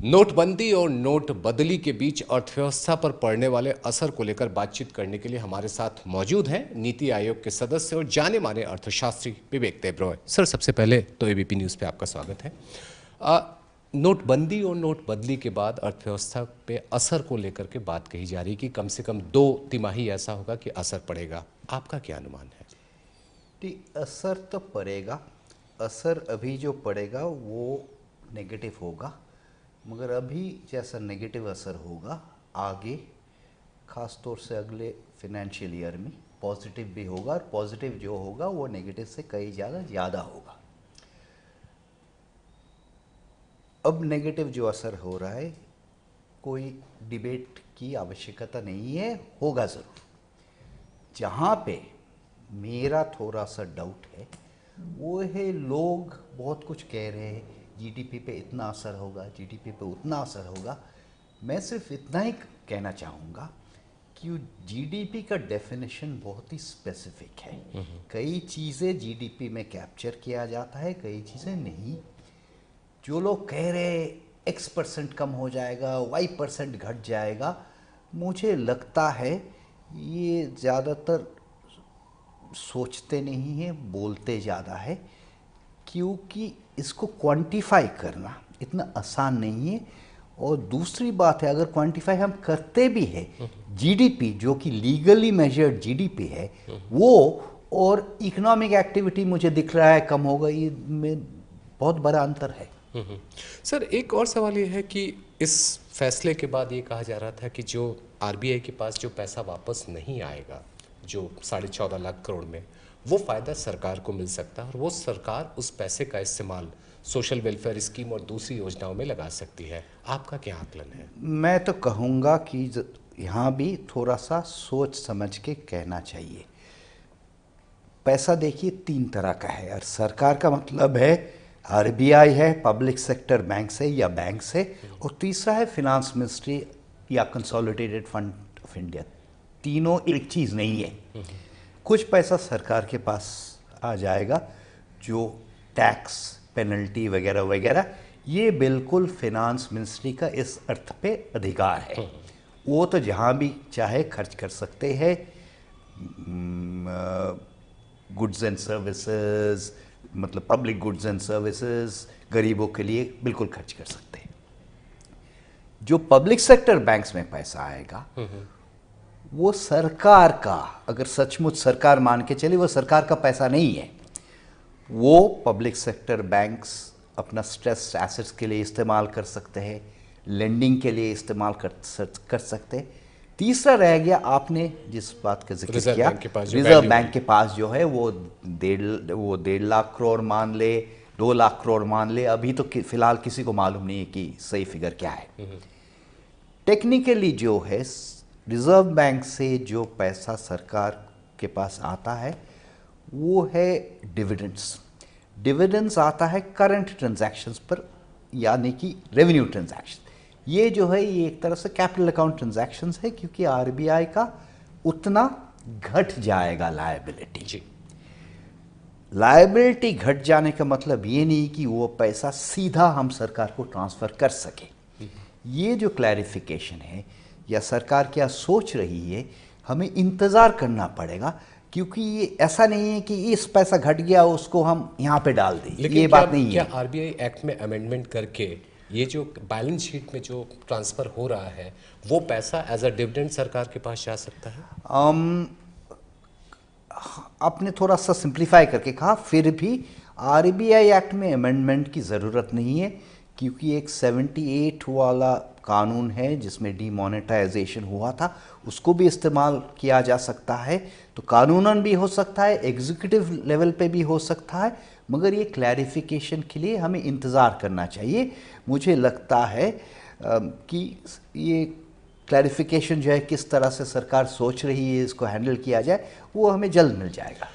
नोटबंदी और नोट बदली के बीच अर्थव्यवस्था पर पड़ने वाले असर को लेकर बातचीत करने के लिए हमारे साथ मौजूद हैं नीति आयोग के सदस्य और जाने माने अर्थशास्त्री विवेक देबरॉय। सर, सबसे पहले तो एबीपी न्यूज़ पे आपका स्वागत है। नोटबंदी और नोट बदली के बाद अर्थव्यवस्था पे असर को लेकर के बात कही जा रही है कि कम से कम 2 तिमाही ऐसा होगा कि असर पड़ेगा। आपका क्या अनुमान है? असर तो पड़ेगा। असर अभी जो पड़ेगा वो नेगेटिव होगा, मगर अभी जैसा नेगेटिव असर होगा आगे ख़ास तौर से अगले फिनेंशियल ईयर में पॉजिटिव भी होगा, और पॉजिटिव जो होगा वो नेगेटिव से कई ज़्यादा होगा। अब नेगेटिव जो असर हो रहा है, कोई डिबेट की आवश्यकता नहीं है, होगा ज़रूर। जहाँ पे मेरा थोड़ा सा डाउट है वो है, लोग बहुत कुछ कह रहे हैं जीडीपी पे इतना असर होगा, जीडीपी पे उतना असर होगा। मैं सिर्फ इतना ही कहना चाहूँगा कि जीडीपी का डेफिनेशन बहुत ही स्पेसिफिक है। कई चीज़ें जीडीपी में कैप्चर किया जाता है, कई चीज़ें नहीं। जो लोग कह रहे X% कम हो जाएगा, Y% घट जाएगा, मुझे लगता है ये ज़्यादातर सोचते नहीं है, बोलते ज़्यादा है, क्योंकि इसको क्वांटिफाई करना इतना आसान नहीं है। और दूसरी बात है, अगर क्वांटिफाई हम करते भी है, जीडीपी जो कि लीगली मेजर्ड जीडीपी है वो, और इकोनॉमिक एक्टिविटी मुझे दिख रहा है कम होगा, ये में बहुत बड़ा अंतर है। सर, एक और सवाल ये है कि इस फैसले के बाद ये कहा जा रहा था कि जो आरबीआई के पास जो पैसा वापस नहीं आएगा, जो 14.5 लाख करोड़ में, वो फ़ायदा सरकार को मिल सकता है और वो सरकार उस पैसे का इस्तेमाल सोशल वेलफेयर स्कीम और दूसरी योजनाओं में लगा सकती है। आपका क्या आकलन है? मैं तो कहूँगा कि यहाँ भी थोड़ा सा सोच समझ के कहना चाहिए। पैसा देखिए 3 तरह का है, और सरकार का मतलब है आरबीआई है, पब्लिक सेक्टर बैंक से या बैंक से, और तीसरा है फिनांस मिनिस्ट्री या कंसोलिडेटेड फंड ऑफ इंडिया। तीनों एक चीज़ नहीं है। कुछ पैसा सरकार के पास आ जाएगा, जो टैक्स पेनल्टी वगैरह वगैरह, ये बिल्कुल फिनांस मिनिस्ट्री का इस अर्थ पे अधिकार है। वो तो जहाँ भी चाहे खर्च कर सकते हैं। गुड्स एंड सर्विसेज, मतलब पब्लिक गुड्स एंड सर्विसेज, गरीबों के लिए बिल्कुल खर्च कर सकते हैं। जो पब्लिक सेक्टर बैंक्स में पैसा आएगा वो सरकार का, अगर सचमुच सरकार मान के चले, वो सरकार का पैसा नहीं है। वो पब्लिक सेक्टर बैंक्स अपना स्ट्रेस एसेट्स के लिए इस्तेमाल कर सकते हैं, लेंडिंग के लिए इस्तेमाल कर सकते हैं। तीसरा रह गया, आपने जिस बात का जिक्र किया, रिजर्व बैंक के पास जो है वो 1.5 लाख करोड़ मान ले, 2 लाख करोड़ मान ले। अभी तो फिलहाल किसी को मालूम नहीं है कि सही फिगर क्या है। टेक्निकली जो है, रिजर्व बैंक से जो पैसा सरकार के पास आता है वो है डिविडेंड्स आता है करंट ट्रांजैक्शंस पर, यानी कि रेवेन्यू ट्रांजैक्शन। ये जो है ये एक तरह से कैपिटल अकाउंट ट्रांजैक्शंस है, क्योंकि आरबीआई का उतना घट जाएगा लायबिलिटी। लायबिलिटी घट जाने का मतलब ये नहीं कि वो पैसा सीधा हम सरकार को ट्रांसफ़र कर सके। ये जो क्लैरिफिकेशन है या सरकार क्या सोच रही है, हमें इंतज़ार करना पड़ेगा, क्योंकि ये ऐसा नहीं है कि इस पैसा घट गया उसको हम यहाँ पे डाल दें। ये बात नहीं है। क्या आरबीआई एक्ट में अमेंडमेंट करके ये जो बैलेंस शीट में जो ट्रांसफ़र हो रहा है वो पैसा एज अ डिविडेंड सरकार के पास जा सकता है? आपने थोड़ा सा सिंप्लीफाई करके कहा, फिर भी आरबीआई एक्ट में अमेंडमेंट की ज़रूरत नहीं है, क्योंकि एक 78 वाला कानून है जिसमें डीमोनेटाइजेशन हुआ था, उसको भी इस्तेमाल किया जा सकता है। तो कानूनन भी हो सकता है, एग्जीक्यूटिव लेवल पे भी हो सकता है, मगर ये क्लैरिफिकेशन के लिए हमें इंतज़ार करना चाहिए। मुझे लगता है कि ये क्लैरिफिकेशन जो है, किस तरह से सरकार सोच रही है इसको हैंडल किया जाए, वो हमें जल्द मिल जाएगा।